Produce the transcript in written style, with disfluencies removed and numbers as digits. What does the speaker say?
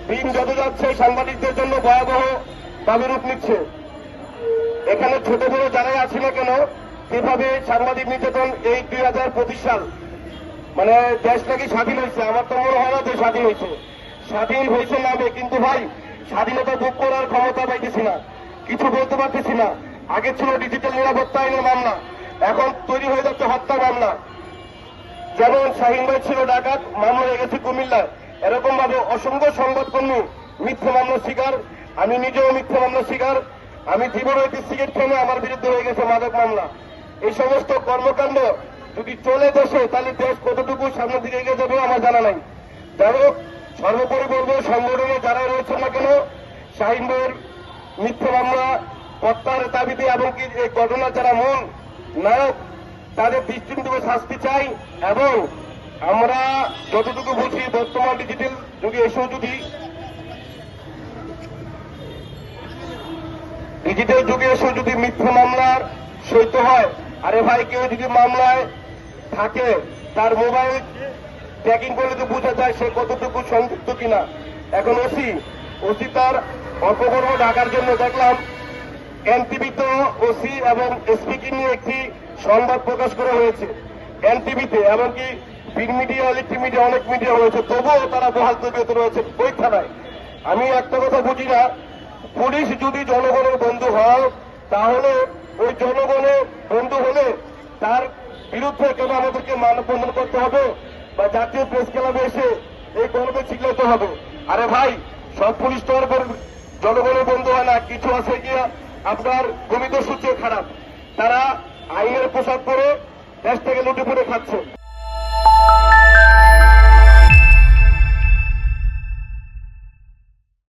দিন যত যাচ্ছে সাংবাদিকদের জন্য ভয়াবহ ভাবে রূপ নিচ্ছে। এখানে ছোট বড় যারাই আছে না কেন, কিভাবে সাংবাদিক নির্যাতন এই 2025 সাল মানে দেশ নাকি স্বাধীন হয়েছে, আমার তো মনে হয় না যে স্বাধীন হয়েছে। স্বাধীন হয়েছে নামে, কিন্তু ভাই স্বাধীনতা ভোগ করার ক্ষমতা পাইতেছি না, কিছু বলতে পারতেছি না। আগে ছিল ডিজিটাল নিরাপত্তা আইনের মামলা, এখন তৈরি হয়ে যাচ্ছে হত্যা মামলা। যেমন শাহিন ভাই ছিল ডাকাত, মামলা হয়ে গেছে কুমিল্লায়। এরকম ভাবে অসংখ্য সংবাদকর্মী মিথ্যা মামলার শিকার। আমি নিজেও মিথ্যা মামলার শিকার। আমি জীবনে একটি সিগারেট খেলে আমার বিরুদ্ধে হয়ে গেছে মাদক মামলা। এই সমস্ত কর্মকাণ্ড যদি চলে দেশে, তাহলে দেশ কতটুকু সামনের দিকে এগিয়ে যাবে আমার জানা নাই। যাই হোক, সর্বোপরি বলবো সংগঠনে যারা রয়েছেন না কেন, শাহিন ভাইয়ের মিথ্যা মামলা প্রত্যাহারের দাবিতে এবং কি এই ঘটনার যারা মূল নায়ক তাদের দৃষ্টান্তমূলক শাস্তি চাই। এবং আমরা যতটুকু বুঝি বর্তমান ডিজিটাল যুগে এসেও যদি মিথ্যা মামলার সইত হয়, আরে ভাই কেউ যদি মামলায় থাকে তার মোবাইল ট্র্যাকিং করলে তো বোঝা যায় সে কতটুকু সংযুক্ত কিনা। এখন ওসি তার অপকর্ম ঢাকার জন্য দেখলাম এনটিভিতে ওসি এবং এসপিকে নিয়ে একটি সংবাদ প্রকাশ করা হয়েছে এনটিভিতে, এমনকি প্রিন্ট মিডিয়া, ইলেকট্রিক মিডিয়া, অনেক মিডিয়া হয়েছে, তবুও তারা বহাল তবিয়তে রয়েছে ওই থানায়। আমি একটা কথা বুঝি না, পুলিশ যদি জনগণের বন্ধু হয় তাহলে ওই জনগণের বন্ধু হলে তার বিরুদ্ধে কেন আমাদেরকে মানববন্ধন করতে হবে বা জাতীয় প্রেস ক্লাবে এসে এই গর্বে চিহ্নিত হবে? আরে ভাই, সব পুলিশ তো জনগণের বন্ধু হয় না। কিছু আছে গিয়া আপনার ভূমিত সূর্য খারাপ, তারা আইনের পোশাক পরে দেশ থেকে লুটে পুটে খাচ্ছে।